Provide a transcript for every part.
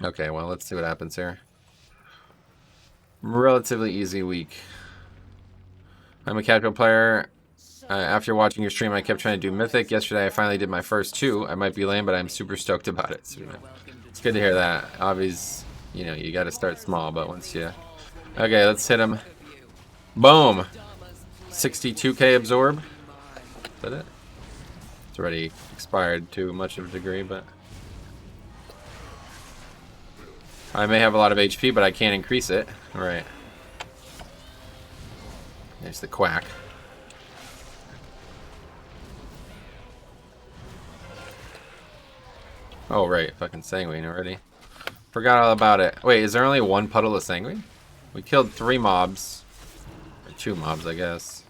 Okay, well, let's see what happens here. Relatively easy week. I'm a casual player. After watching your stream, I kept trying to do Mythic. Yesterday, I finally did my first 2. I might be lame, but I'm super stoked about it. So, it's good to hear that. Obviously, you know, you got to start small, but once you... Okay, let's hit him. Boom! 62k absorb. Is that it? It's already expired to much of a degree, but... I may have a lot of HP, but I can't increase it. Alright. There's the quack. Oh, right. Fucking sanguine already. Forgot all about it. Wait, is there only one puddle of sanguine? We killed 3 mobs. Or 2 mobs, I guess.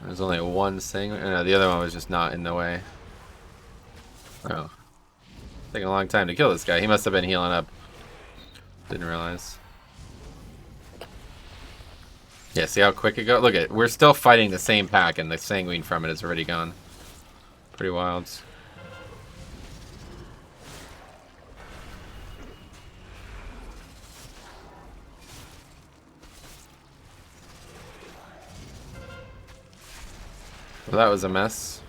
There's only one sanguine. No, the other one was just not in the way. Oh. Taking a long time to kill this guy. He must have been healing up. Didn't realize. Yeah, see how quick it goes? Look at it. We're still fighting the same pack, and the sanguine from it is already gone. Pretty wild. Well, that was a mess.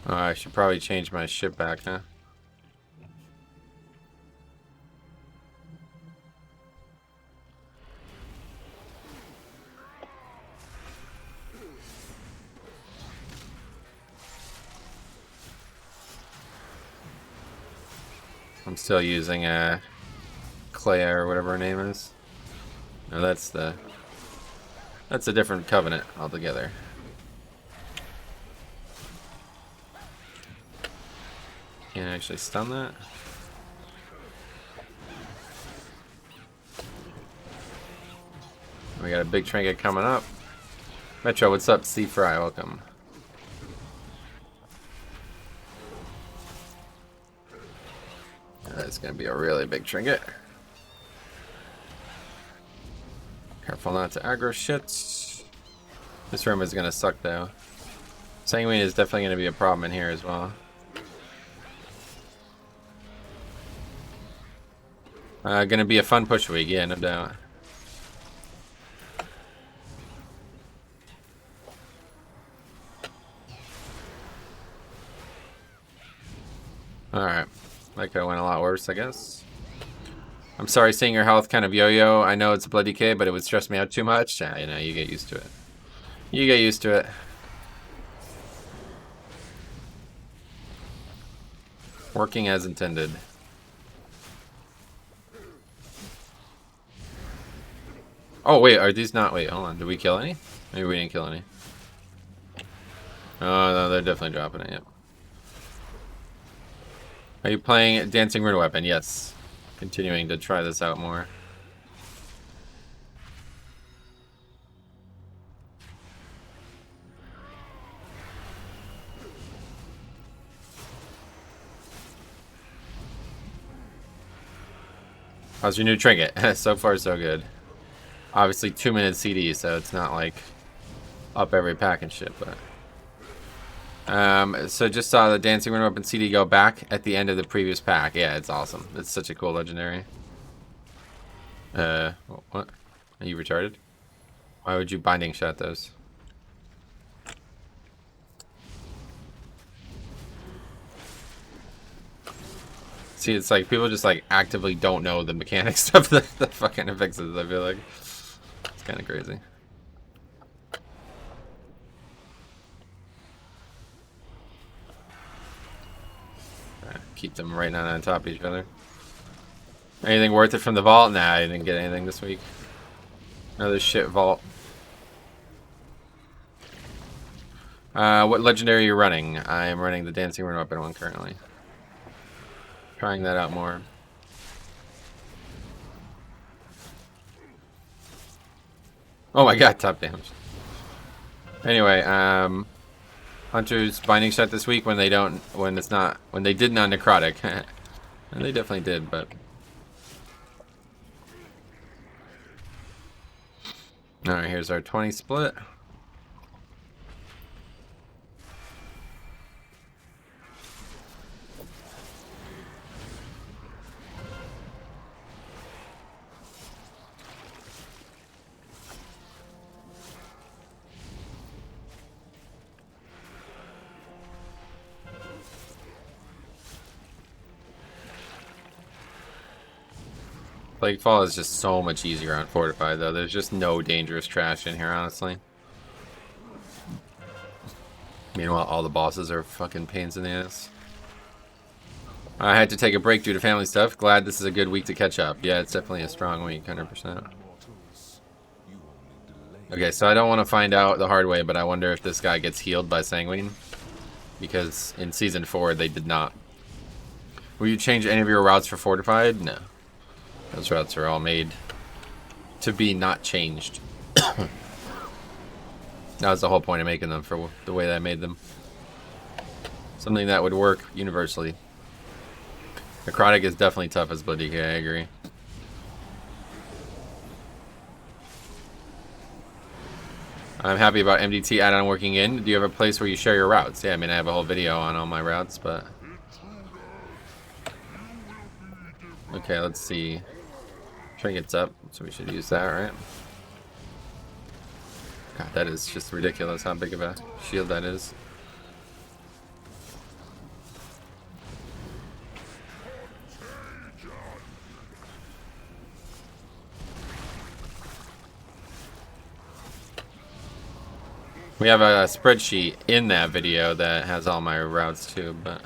Oh, I should probably change my ship back, huh? I'm still using Clea or whatever her name is. No, that's a different covenant altogether. Can't actually stun that. We got a big trinket coming up. Metro, what's up? Sea Fry, welcome. That's gonna be a really big trinket. Careful not to aggro shit. This room is gonna suck though. Sanguine is definitely gonna be a problem in here as well. Gonna be a fun push week, yeah, no doubt. Alright. That could have went a lot worse, I guess. I'm sorry seeing your health kind of yo-yo. I know it's a bloody K, but it would stress me out too much. Yeah, you know, you get used to it. You get used to it. Working as intended. Oh, wait, are these not... Wait, hold on. Did we kill any? Maybe we didn't kill any. Oh, no, they're definitely dropping it, yep. Are you playing Dancing Rune Weapon? Yes. Continuing to try this out more. How's your new trinket? So far, so good. Obviously, 2-minute CD, so it's not like up every pack and shit, but... so just saw the Dancing Rune Weapon CD go back at the end of the previous pack. Yeah, it's awesome. It's such a cool legendary. What? Are you retarded? Why would you binding shot those? See, it's like people just like actively don't know the mechanics of the fucking fixes, I feel like. It's kind of crazy. Keep them right now on top of each other. Anything worth it from the vault? Nah, I didn't get anything this week. Another shit vault. What legendary are you running? I am running the Dancing Rune Weapon one currently. Trying that out more. Oh my god, top damage. Anyway, Hunters binding shot this week when they don't, when they did non-necrotic. And they definitely did, but... Alright, here's our 20 split. Plaguefall is just so much easier on Fortified, though. There's just no dangerous trash in here, honestly. Meanwhile, all the bosses are fucking pains in the ass. I had to take a break due to family stuff. Glad this is a good week to catch up. Yeah, it's definitely a strong week, 100%. Okay, so I don't want to find out the hard way, but I wonder if this guy gets healed by Sanguine. Because in Season 4, they did not. Will you change any of your routes for Fortified? No. Those routes are all made to be not changed. That was the whole point of making them, for the way that I made them. Something that would work universally. Necrotic is definitely tough as Blood DK, I agree. I'm happy about MDT add-on working in. Do you have a place where you share your routes? Yeah, I mean, I have a whole video on all my routes, but... Okay, let's see. Trinket's up, so we should use that, right? God, that is just ridiculous how big of a shield that is. We have a spreadsheet in that video that has all my routes too, but...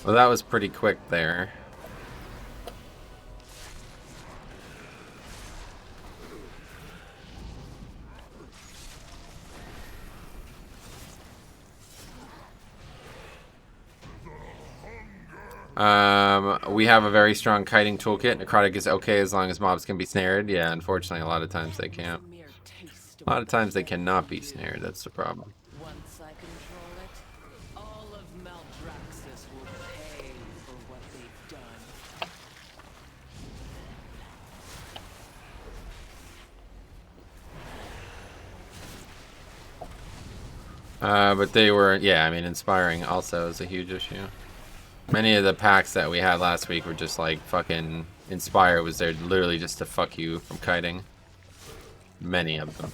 Well, that was pretty quick there. We have a very strong kiting toolkit. Necrotic is okay as long as mobs can be snared. Yeah, unfortunately, a lot of times they can't. A lot of times they cannot be snared. That's the problem. Once I control it, all of Maldraxxus will pay for what they've done. But they were, yeah, I mean, inspiring also is a huge issue. Many of the packs that we had last week were just like fucking Inspire was there literally just to fuck you from kiting. Many of them.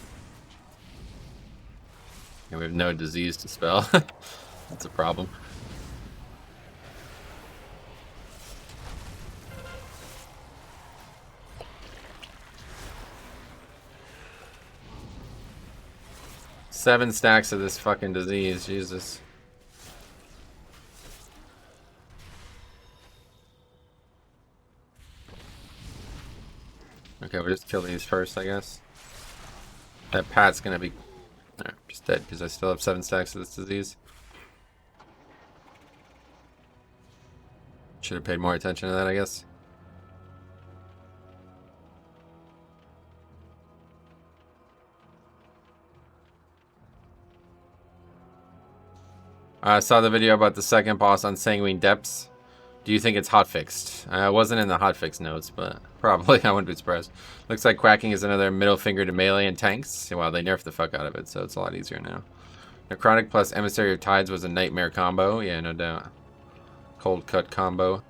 And we have no disease to spell. That's a problem. Seven stacks of this fucking disease, Jesus. Okay, we'll just kill these first, I guess. That Pat's gonna be just dead because I still have 7 stacks of this disease. Should have paid more attention to that, I guess. I saw the video about the second boss on Sanguine Depths. Do you think it's hotfixed? I wasn't in the hotfix notes, but probably. I wouldn't be surprised. Looks like quacking is another middle finger to melee and tanks. Well, they nerfed the fuck out of it, so it's a lot easier now. Necrotic plus Emissary of Tides was a nightmare combo. Yeah, no doubt. Cold cut combo.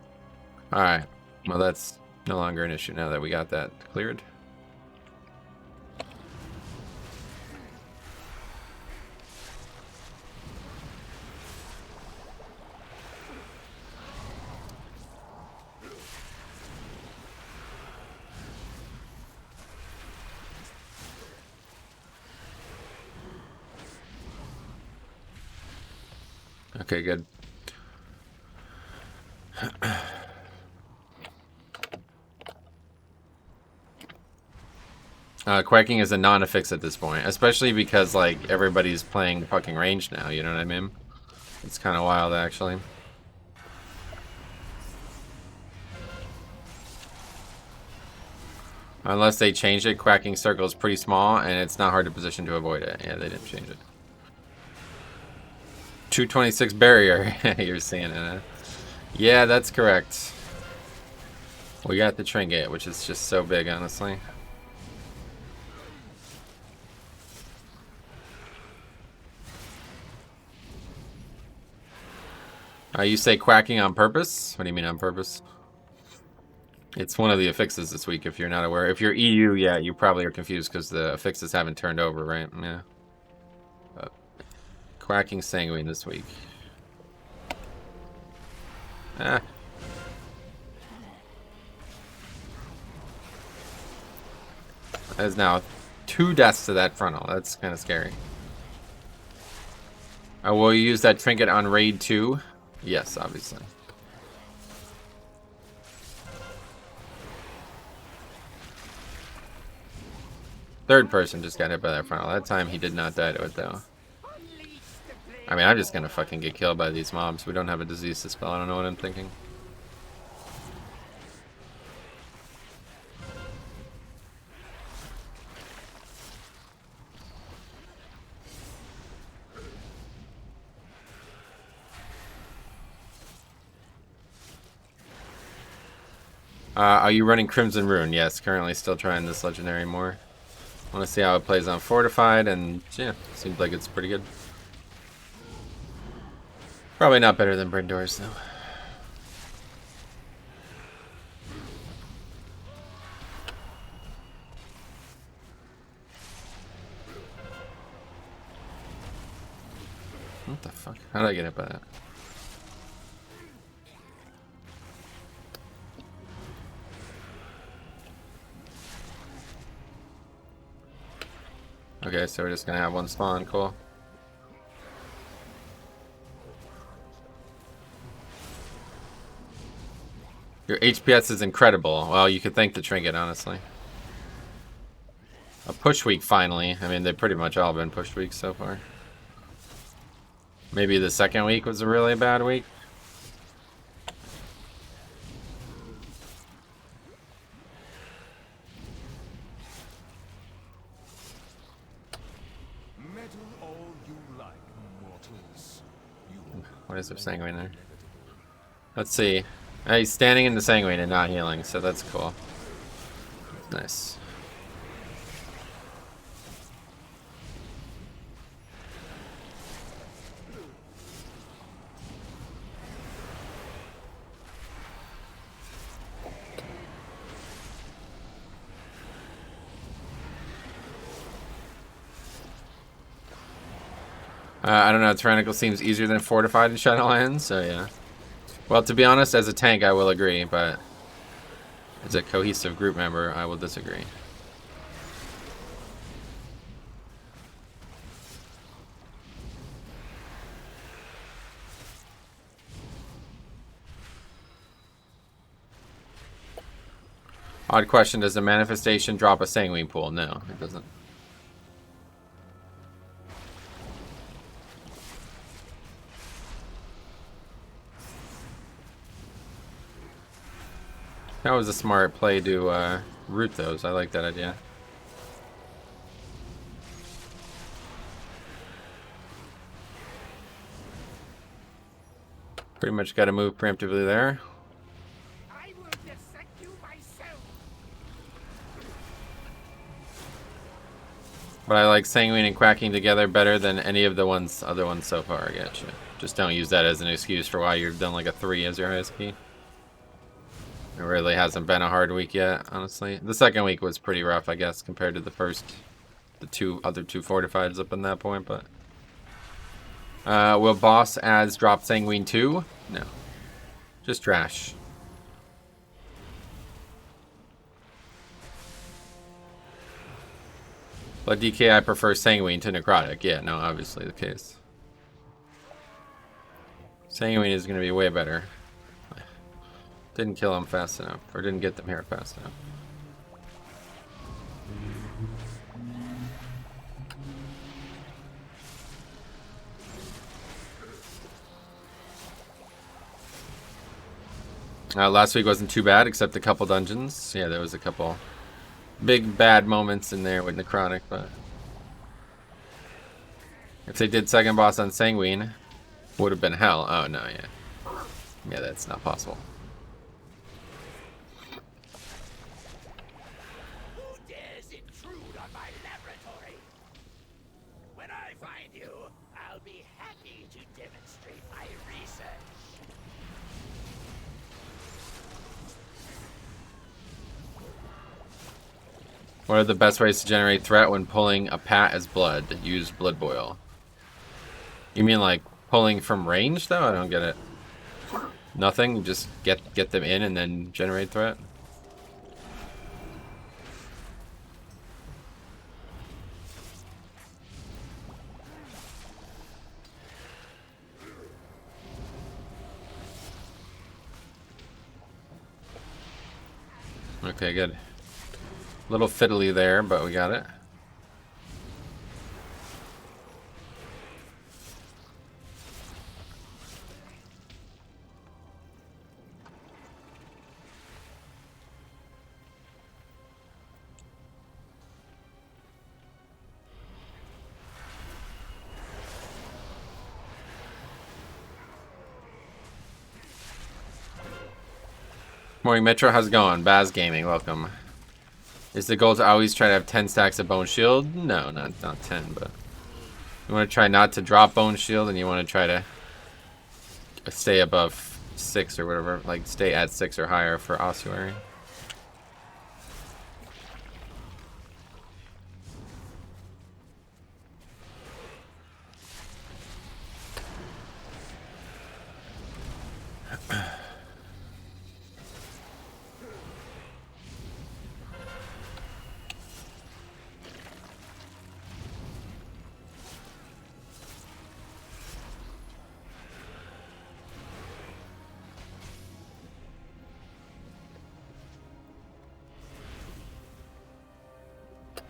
Alright. Well, that's no longer an issue now that we got that cleared. Okay, good. Quacking is a non-affix at this point, especially because like everybody's playing fucking range now, you know what I mean? It's kind of wild, actually. Unless they changed it, quacking circle is pretty small and it's not hard to position to avoid it. Yeah, they didn't change it. 226 barrier. You're seeing it, huh? Yeah, that's correct. We got the trinket, which is just so big, honestly. You say quacking on purpose? What do you mean on purpose? It's one of the affixes this week, if you're not aware. If you're EU, yeah, you probably are confused because the affixes haven't turned over, right? Yeah. Quacking Sanguine this week. Ah. That is now 2 deaths to that frontal. That's kind of scary. Will you use that trinket on raid 2? Yes, obviously. Third person just got hit by that frontal. That time he did not die to it though. I mean, I'm just gonna fucking get killed by these mobs. We don't have a disease to spell. I don't know what I'm thinking. Are you running Crimson Rune? Yes, currently still trying this legendary more. Want to see how it plays on Fortified, and yeah, seems like it's pretty good. Probably not better than Brindor's though. What the fuck? How did I get hit by that? Okay, so we're just gonna have one spawn, cool. Your HPS is incredible. Well, you could thank the trinket, honestly. A push week, finally. I mean, they've pretty much all been push weeks so far. Maybe the second week was a really bad week. What is there sanguine there? Let's see. He's standing in the sanguine and not healing, so that's cool. Nice. I don't know, Tyrannical seems easier than Fortified in Shadowlands, so yeah. Well, to be honest, as a tank, I will agree, but as a cohesive group member, I will disagree. Odd question, does the manifestation drop a sanguine pool? No, it doesn't. That was a smart play to root those. I like that idea. Pretty much got to move preemptively there. I will dissect you myself. But I like Sanguine and Quacking together better than any of the other ones so far. I get you. Just don't use that as an excuse for why you've done like a 3 as your highest key. It really hasn't been a hard week yet, honestly. The second week was pretty rough, I guess, compared to the first, the other two Fortifieds up in that point, but... will Boss Ads drop Sanguine 2? No. Just trash. But DK, I prefer Sanguine to Necrotic. Yeah, no, obviously the case. Sanguine is going to be way better. Didn't kill them fast enough, or didn't get them here fast enough. Last week wasn't too bad, except a couple dungeons. Yeah, there was a couple big bad moments in there with Necrotic, but if they did second boss on Sanguine, would have been hell. Oh no, yeah. Yeah, that's not possible. What are the best ways to generate threat when pulling a pat as blood? Use Blood Boil. You mean like pulling from range though? I don't get it. Nothing? Just get them in and then generate threat? Okay, good. Little fiddly there, but we got it. Morning Metro, how's it going? Baz Gaming, welcome. Is the goal to always try to have 10 stacks of Bone Shield? No, not 10, but you want to try not to drop Bone Shield, and you want to try to stay above 6 or whatever, like stay at 6 or higher for Ossuary.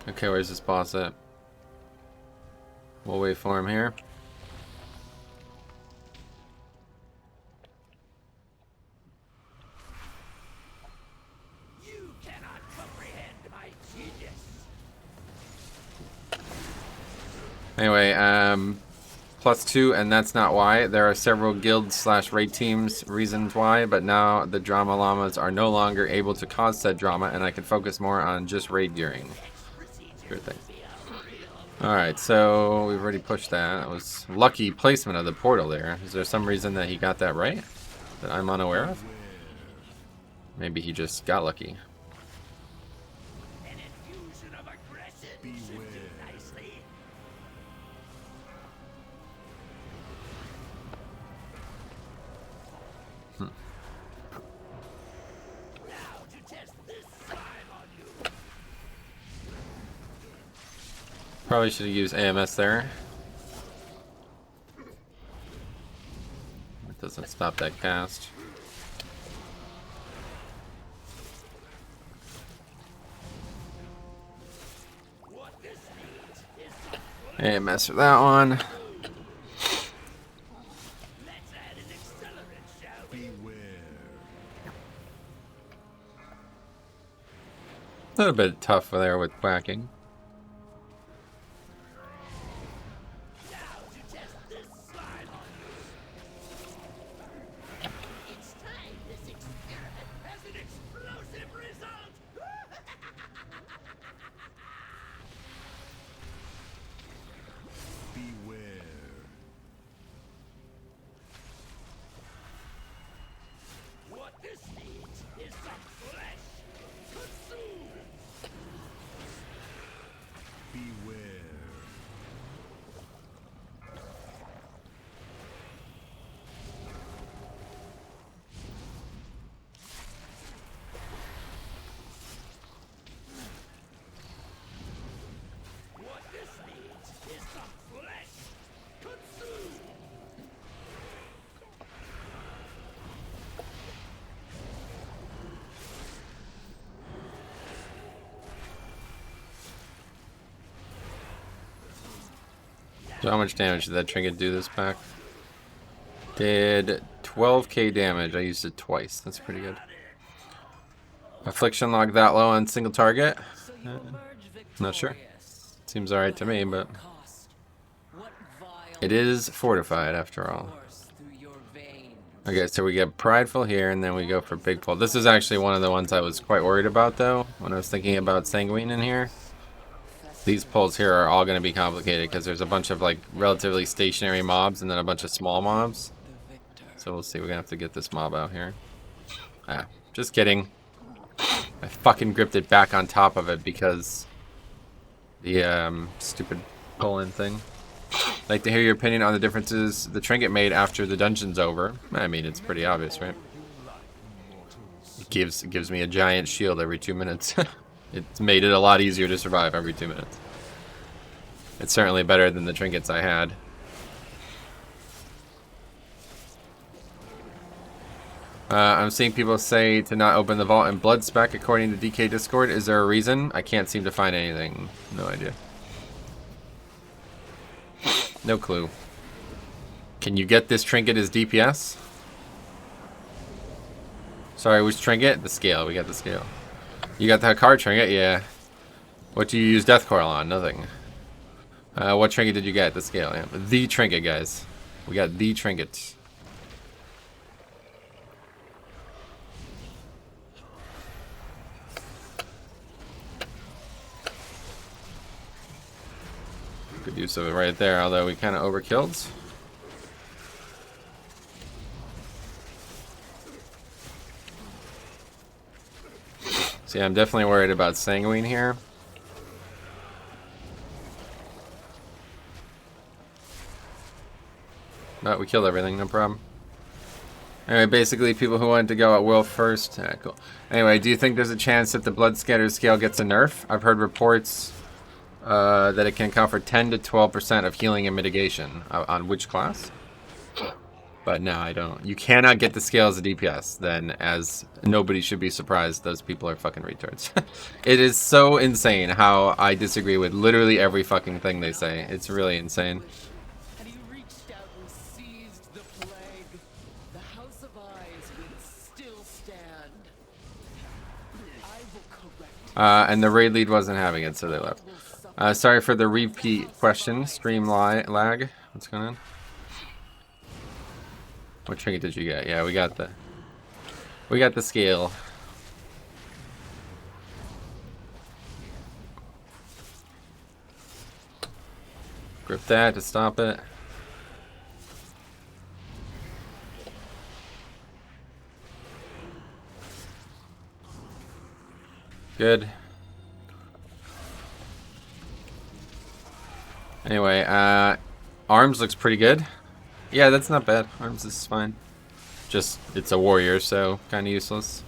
Okay, where's this boss at? We'll wait for him here. You cannot comprehend my genius. Anyway, +2, and that's not why. There are several guild / raid teams reasons why, but now the drama llamas are no longer able to cause said drama, and I can focus more on just raid gearing. Sure thing. Alright, so we've already pushed that. That was lucky placement of the portal there. Is there some reason that he got that right that I'm unaware of? Maybe he just got lucky. An infusion of aggression should do nicely. Now to test this slime on you. Probably should have used AMS there. It doesn't stop that cast. What this needs is AMS for that one. let's add an accelerant, shall we? A little bit tough there with quacking. Now to test this slime on you. It's time this experiment has an explosive result. What this needs is some flesh. Consume. What this needs is some flesh. Consume. So how much damage did that trinket do this pack? Did 12k damage. I used it twice. That's pretty good. Affliction log that low on single target? So you emerge Not sure. victorious. Seems alright to me, but Cost. What vile it is fortified after all. force through your veins. Okay, so we get Prideful here, and then we go for Big Pull. This is actually one of the ones I was quite worried about, though, when I was thinking about Sanguine in here. These pulls here are all going to be complicated, because there's a bunch of, like, relatively stationary mobs, and then a bunch of small mobs. The victor. So we'll see. We're going to have to get this mob out here. Ah, just kidding. I fucking gripped it back on top of it, because the, stupid pull-in thing. I'd like to hear your opinion on the differences the trinket made after the dungeon's over. I mean, it's pretty obvious, right? It gives me a giant shield every 2 minutes. It's made it a lot easier to survive every 2 minutes. It's certainly better than the trinkets I had. I'm seeing people say to not open the vault in blood spec according to DK Discord. Is there a reason? I can't seem to find anything. No idea. No clue. Can you get this trinket as DPS? Sorry, which trinket? The scale. We got the scale. You got the card trinket? Yeah. What do you use Death Coil on? Nothing. What trinket did you get? The scale. Yeah. The trinket, guys. We got the trinket. Good use of it right there, although we kind of overkilled. So yeah, I'm definitely worried about Sanguine here. But we killed everything, no problem. Anyway, basically people who wanted to go at will first. Cool. Anyway, do you think there's a chance that the Blood Scatter scale gets a nerf? I've heard reports that it can account for 10 to 12% of healing and mitigation. On which class? But no, I don't. You cannot get the scale as a DPS, then, as nobody should be surprised those people are fucking retards. It is so insane how I disagree with literally every fucking thing they say. It's really insane. And he reached out and seized the plague. The House of Eyes will still stand. I will correct. And the raid lead wasn't having it, so they left. Sorry for the repeat question. Stream lag. What's going on? What trinket did you get? Yeah, we got the scale. Grip that to stop it. Good. Anyway, arms looks pretty good. Yeah, that's not bad. Arms is fine. Just, it's a warrior, so kind of useless.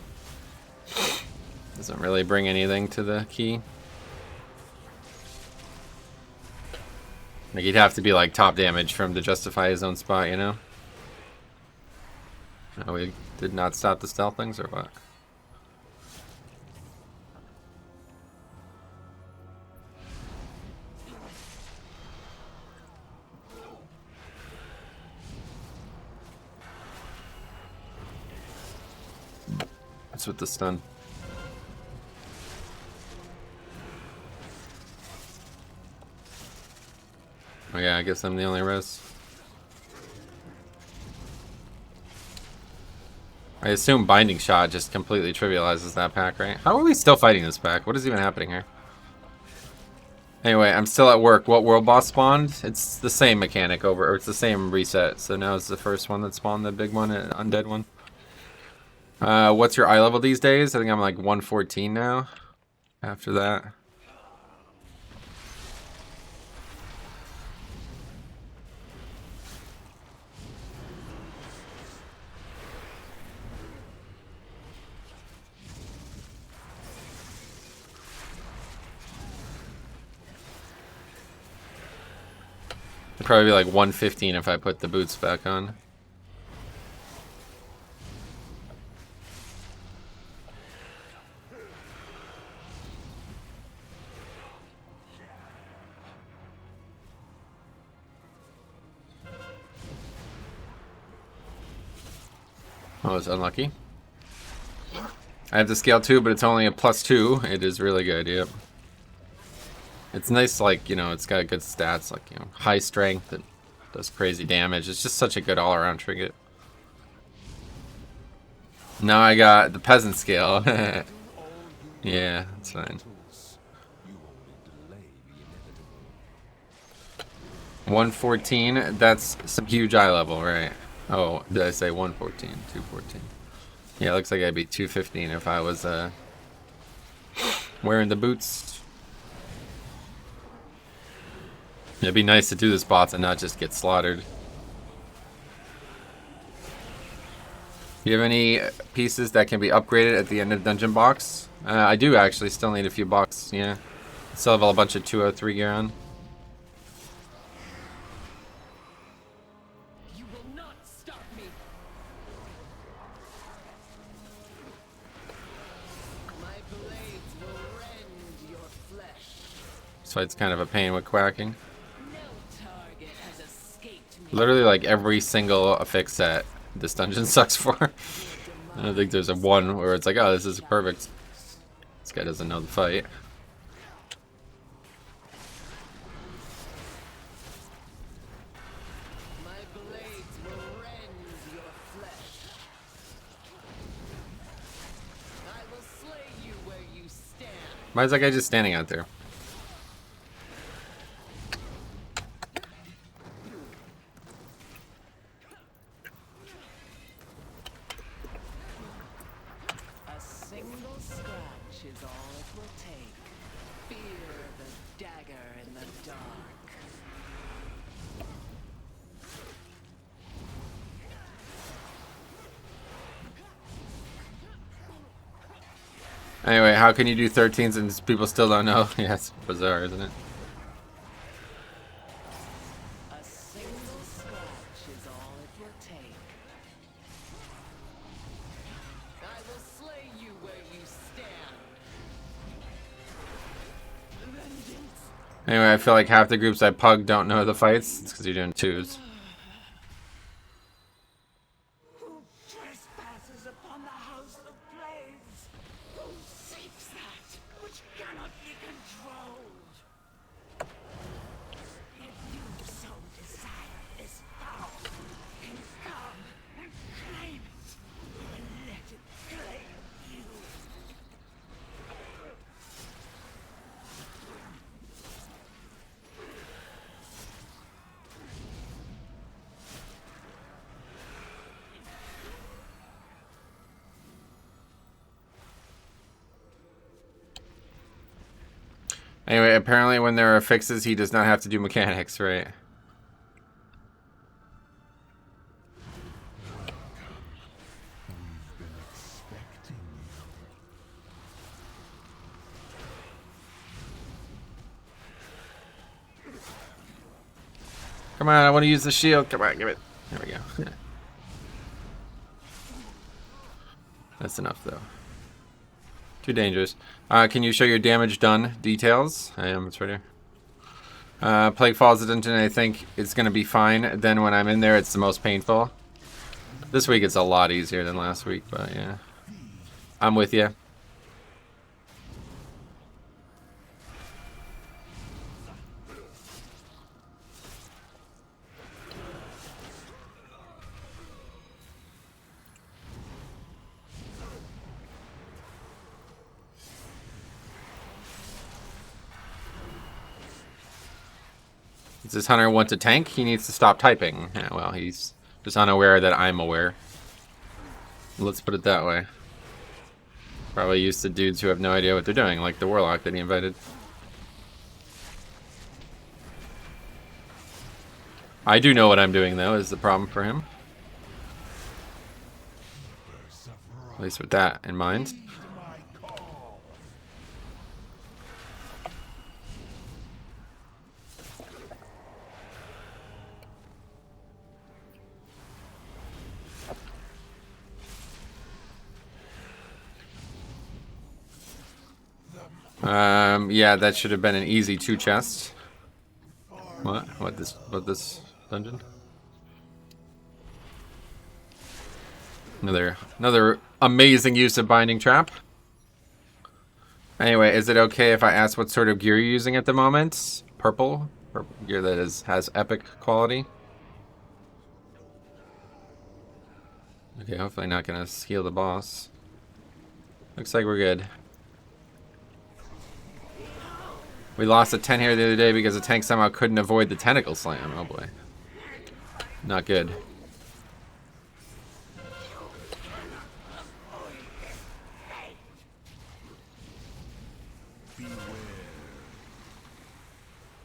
Doesn't really bring anything to the key. Like, he'd have to be like top damage for him to justify his own spot, you know? No, we did not stop the stealth things, or what? What's with the stun? Oh yeah, I guess I'm the only res. I assume Binding Shot just completely trivializes that pack, right? How are we still fighting this pack? What is even happening here? Anyway, I'm still at work. What world boss spawned? It's the same mechanic or it's the same reset. So now it's the first one that spawned, the big one, an undead one. What's your eye level these days? I think I'm like 114 now. After that. It'd probably be like 115 if I put the boots back on. Oh, it's unlucky. I have the scale too, but it's only a +2. It is really good, yep. It's nice, like, you know, it's got good stats, like, you know, high strength, it does crazy damage. It's just such a good all-around trinket. Now I got the peasant scale. Yeah, that's fine. 114, that's some huge eye level, right? Oh, did I say 114? 214. Yeah, it looks like I'd be 215 if I was wearing the boots. It'd be nice to do this bots and not just get slaughtered. Do you have any pieces that can be upgraded at the end of dungeon box? I do actually still need a few box, yeah. Still have a bunch of 203 gear on. This fight's kind of a pain with quacking. No target has escaped me. Literally, like, every single affix set this dungeon sucks for. I don't think there's a one where it's like, oh, this is perfect. This guy doesn't know the fight. My blades will rend your flesh. I will slay you where you stand. Why is that guy just standing out there? A single scratch is all it will take. Fear the dagger in the dark. Anyway, how can you do 13s and people still don't know? Yeah, it's bizarre, isn't it? A single scratch is all it will take. I will slay you where you stand. Vengeance. Anyway, I feel like half the groups I pug don't know the fights. It's because you're doing 2s. Who trespasses upon the house of plagues? Who seeks that which cannot be controlled? If you so desire this power, then come and claim it, and let it claim you. Anyway, apparently when there are fixes, he does not have to do mechanics, right? Come on, I want to use the shield. Come on, give it. There we go. That's enough, though. Too dangerous. Can you show your damage done details? I am. It's right here. Plaguefall is a dungeon. I think it's going to be fine. Then when I'm in there, it's the most painful. This week it's a lot easier than last week, but yeah. I'm with you. Does this hunter want to tank? He needs to stop typing. Yeah, well, he's just unaware that I'm aware. Let's put it that way. Probably used to dudes who have no idea what they're doing, like the warlock that he invited. I do know what I'm doing, though, is the problem for him. At least with that in mind. Yeah, that should have been an easy 2 chests. What this dungeon? Another amazing use of binding trap. Anyway, is it okay if I ask what sort of gear you're using at the moment? Purple gear that has epic quality. Okay, hopefully not gonna heal the boss. Looks like we're good. We lost a 10 here the other day because the tank somehow couldn't avoid the tentacle slam. Oh boy. Not good.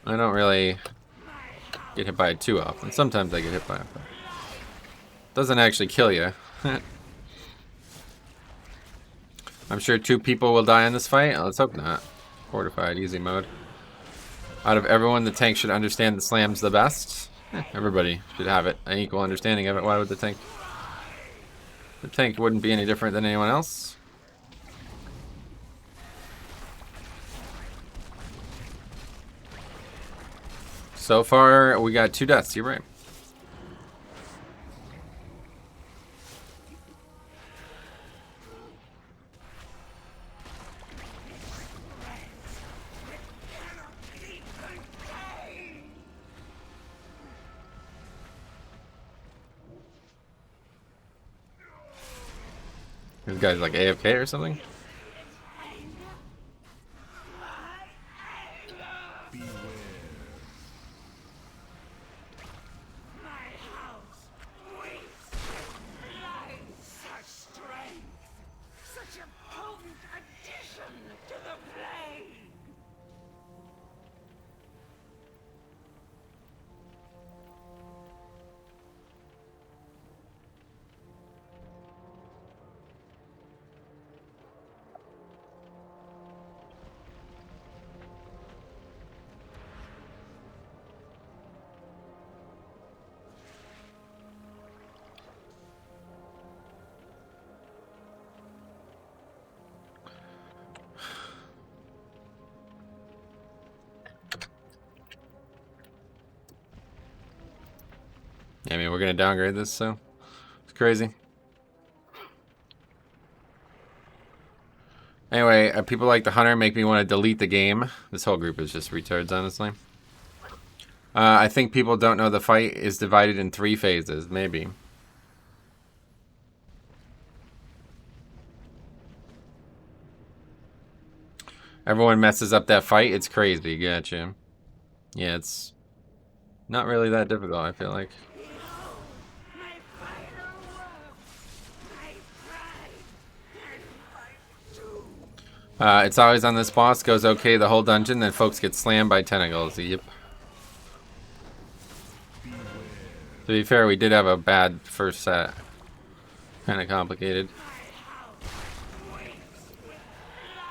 I don't really get hit by it too often. Sometimes I get hit by it, but doesn't actually kill you. I'm sure 2 people will die in this fight. Let's hope not. Fortified, easy mode. Out of everyone, the tank should understand the slams the best. Everybody should have it, an equal understanding of it. Why would the tank? The tank wouldn't be any different than anyone else. So far, we got 2 deaths. You're right. This guy's like AFK or something? Such a potent addition to the plague! I mean, we're gonna downgrade this, so it's crazy. Anyway, people like the Hunter make me want to delete the game. This whole group is just retards, honestly. I think people don't know the fight is divided in 3 phases, maybe. Everyone messes up that fight. It's crazy. Gotcha. Yeah, it's not really that difficult, I feel like. My final work, my pride, and my doom. It's always on this boss. Goes okay the whole dungeon, then folks get slammed by tentacles. Yep. To be fair, we did have a bad first set. Kind of complicated.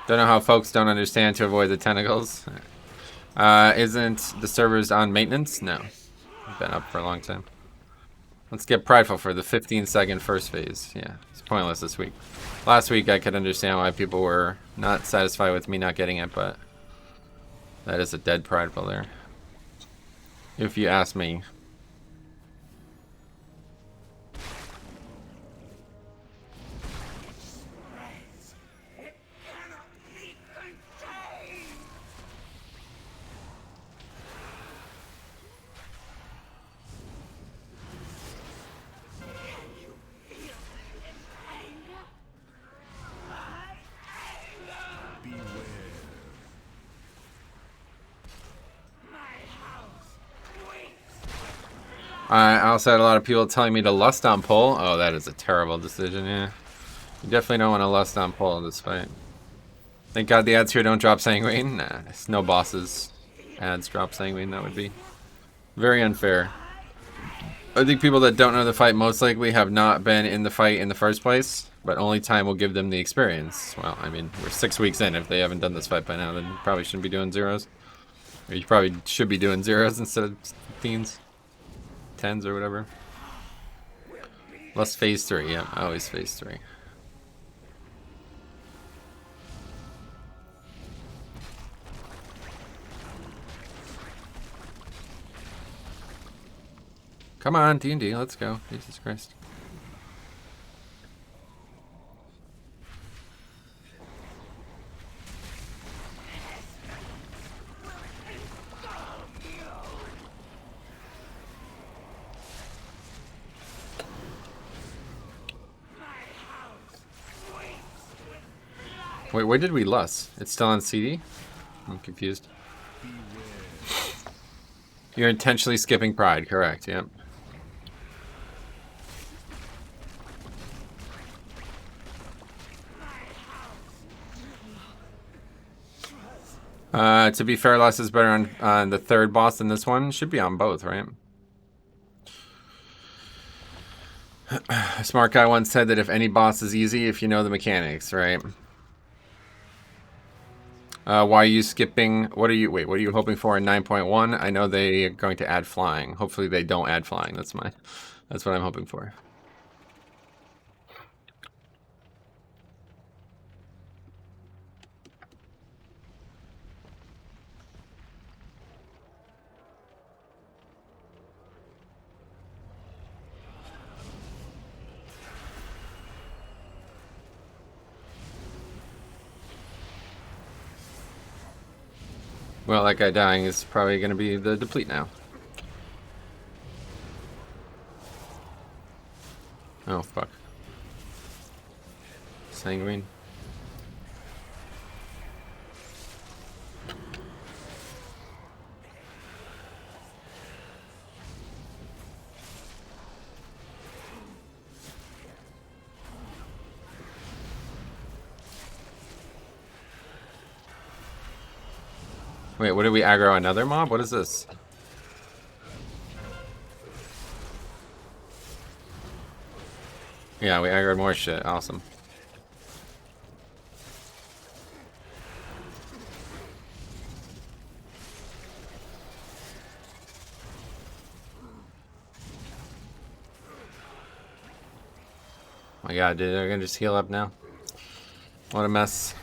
Don't know how folks don't understand to avoid the tentacles. Isn't the servers on maintenance? No. Been up for a long time. Let's get prideful for the 15-second first phase. Yeah, it's pointless this week. Last week I could understand why people were not satisfied with me not getting it, but that is a dead prideful there. If you ask me. I also had a lot of people telling me to lust on pull. Oh, that is a terrible decision, yeah. You definitely don't want to lust on pull in this fight. Thank God the ads here don't drop Sanguine. Nah, there's no bosses. Ads drop Sanguine, that would be very unfair. I think people that don't know the fight most likely have not been in the fight in the first place, but only time will give them the experience. Well, I mean, we're 6 weeks in. If they haven't done this fight by now, then you probably shouldn't be doing zeros. Or you probably should be doing zeros instead of 15s. 10s or whatever. Let's phase 3. Yeah, I always phase 3. Come on, D&D, let's go. Jesus Christ. Wait, where did we lust? It's still on CD? I'm confused. You're intentionally skipping Pride, correct, yep. To be fair, lust is better on the 3rd boss than this one. Should be on both, right? A smart guy once said that if any boss is easy, if you know the mechanics, right? Why are you skipping? What are you hoping for in 9.1? I know they are going to add flying. Hopefully they don't add flying. That's what I'm hoping for. Well, that guy dying is probably going to be the deplete now. Oh, fuck. Sanguine. Wait, what did we aggro? Another mob? What is this? Yeah, we aggroed more shit. Awesome. Oh my god, dude, they're gonna just heal up now. What a mess.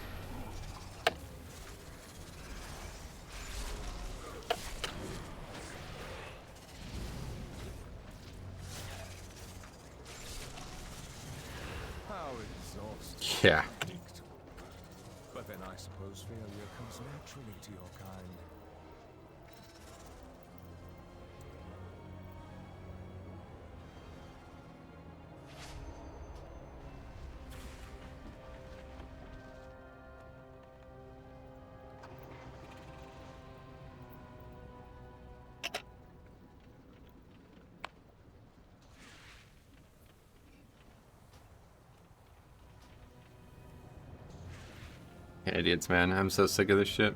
How exhausting. Yeah. But then I suppose failure comes naturally to your kind. Idiots, man. I'm so sick of this shit.